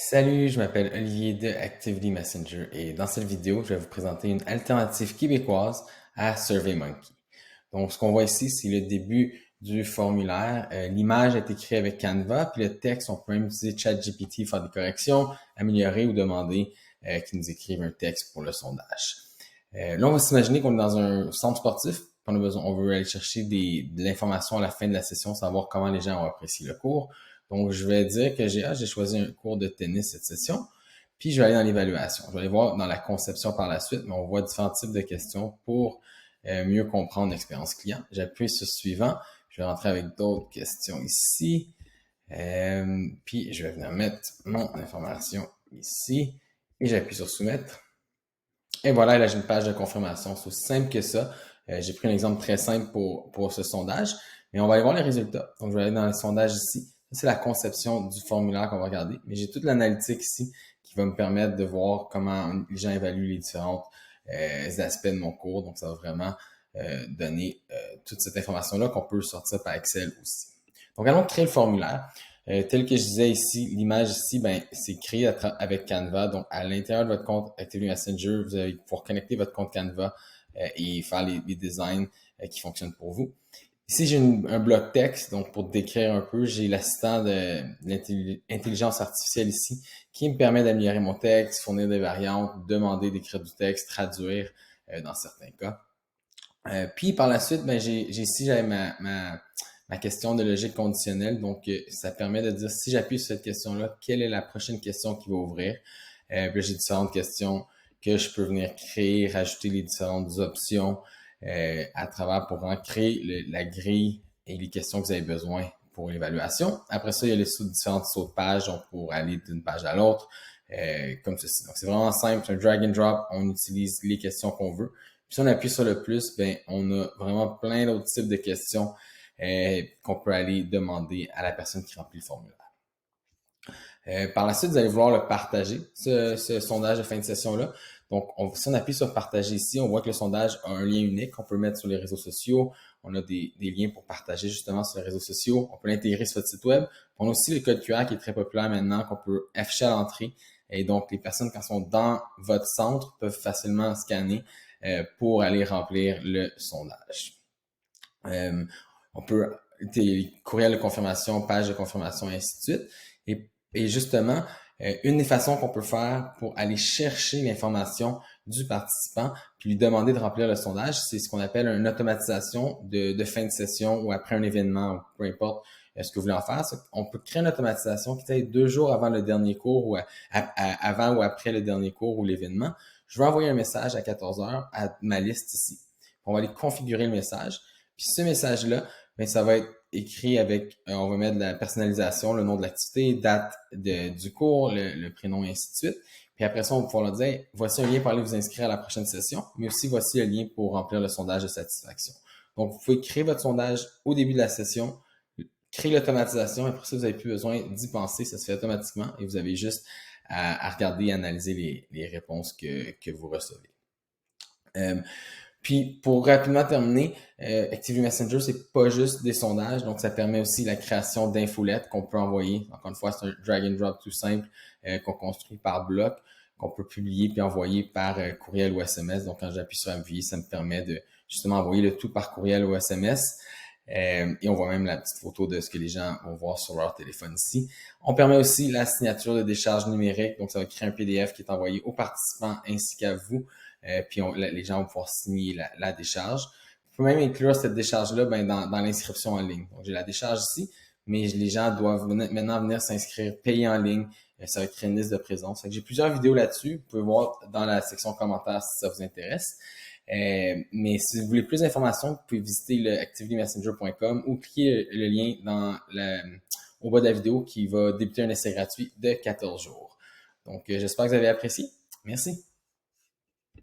Salut, je m'appelle Olivier de Actively Messenger et dans cette vidéo, je vais vous présenter une alternative québécoise à SurveyMonkey. Donc, ce qu'on voit ici, c'est le début du formulaire. L'image est écrite avec Canva, puis le texte, on peut même utiliser ChatGPT, faire des corrections, améliorer ou demander qu'il nous écrive un texte pour le sondage. Là, on va s'imaginer qu'on est dans un centre sportif, on veut aller chercher de l'information à la fin de la session, savoir comment les gens ont apprécié le cours. Donc, je vais dire que j'ai choisi un cours de tennis cette session, puis je vais aller dans l'évaluation. Je vais aller voir dans la conception par la suite, mais on voit différents types de questions pour mieux comprendre l'expérience client. J'appuie sur suivant, je vais rentrer avec d'autres questions ici, puis je vais venir mettre mon information ici, et j'appuie sur soumettre. Et voilà, là j'ai une page de confirmation. C'est aussi simple que ça. J'ai pris un exemple très simple pour ce sondage, mais on va aller voir les résultats. Donc, je vais aller dans le sondage ici. C'est la conception du formulaire qu'on va regarder. Mais j'ai toute l'analytique ici qui va me permettre de voir comment les gens évaluent les différents aspects de mon cours. Donc, ça va vraiment donner toute cette information-là qu'on peut sortir par Excel aussi. Donc, allons créer le formulaire. Tel que je disais ici, l'image ici, ben, c'est créé avec Canva. Donc, à l'intérieur de votre compte Actively Messenger, vous allez pouvoir connecter votre compte Canva et faire les designs qui fonctionnent pour vous. Ici, j'ai un bloc texte, donc pour décrire un peu, j'ai l'assistant de l'intelligence artificielle ici qui me permet d'améliorer mon texte, fournir des variantes, demander d'écrire du texte, traduire dans certains cas. Puis par la suite, ben, j'avais ma question de logique conditionnelle. Donc, ça permet de dire si j'appuie sur cette question-là, quelle est la prochaine question qui va ouvrir? Puis j'ai différentes questions que je peux venir créer, rajouter les différentes options à travers pour en créer la grille et les questions que vous avez besoin pour l'évaluation. Après ça, il y a les différentes sauts de page, donc pour aller d'une page à l'autre, comme ceci. Donc, c'est vraiment simple, c'est un drag and drop, on utilise les questions qu'on veut. Puis si on appuie sur le plus, ben on a vraiment plein d'autres types de questions qu'on peut aller demander à la personne qui remplit le formulaire. Par la suite, vous allez vouloir le partager, ce sondage de fin de session-là. Donc, si on appuie sur partager ici, on voit que le sondage a un lien unique qu'on peut mettre sur les réseaux sociaux. On a des liens pour partager justement sur les réseaux sociaux. On peut l'intégrer sur votre site web. On a aussi le code QR qui est très populaire maintenant, qu'on peut afficher à l'entrée. Et donc, les personnes, quand elles sont dans votre centre, peuvent facilement scanner pour aller remplir le sondage. On peut courriel de confirmation, page de confirmation, et ainsi de suite. Et justement, une des façons qu'on peut faire pour aller chercher l'information du participant puis lui demander de remplir le sondage, c'est ce qu'on appelle une automatisation de fin de session ou après un événement, ou peu importe ce que vous voulez en faire. On peut créer une automatisation qui est 2 jours avant le dernier cours ou avant ou après le dernier cours ou l'événement. Je vais envoyer un message à 14 heures à ma liste ici. On va aller configurer le message. Puis ce message-là, ben, ça va être écrit avec, on va mettre de la personnalisation, le nom de l'activité, date du cours, le prénom et ainsi de suite. Puis après ça, on va pouvoir leur dire, voici un lien pour aller vous inscrire à la prochaine session, mais aussi voici le lien pour remplir le sondage de satisfaction. Donc, vous pouvez créer votre sondage au début de la session, créer l'automatisation, et après ça, vous n'avez plus besoin d'y penser, ça se fait automatiquement et vous avez juste à regarder et analyser les réponses que vous recevez. Puis pour rapidement terminer, Actively Messenger, c'est pas juste des sondages, donc ça permet aussi la création d'infolettes qu'on peut envoyer. Encore une fois, c'est un drag and drop tout simple qu'on construit par bloc, qu'on peut publier puis envoyer par courriel ou SMS. Donc quand j'appuie sur envoyer, ça me permet de justement envoyer le tout par courriel ou SMS. Et on voit même la petite photo de ce que les gens vont voir sur leur téléphone ici. On permet aussi la signature de décharge numérique, donc ça va créer un PDF qui est envoyé aux participants ainsi qu'à vous. Puis les gens vont pouvoir signer la décharge. Vous pouvez même inclure cette décharge-là dans l'inscription en ligne. Donc, j'ai la décharge ici, mais les gens doivent maintenant venir s'inscrire, payer en ligne. Ça va créer une liste de présence. J'ai plusieurs vidéos là-dessus. Vous pouvez voir dans la section commentaires si ça vous intéresse. Mais si vous voulez plus d'informations, vous pouvez visiter le activitymessenger.com ou cliquer le lien au bas de la vidéo qui va débuter un essai gratuit de 14 jours. Donc, j'espère que vous avez apprécié. Merci.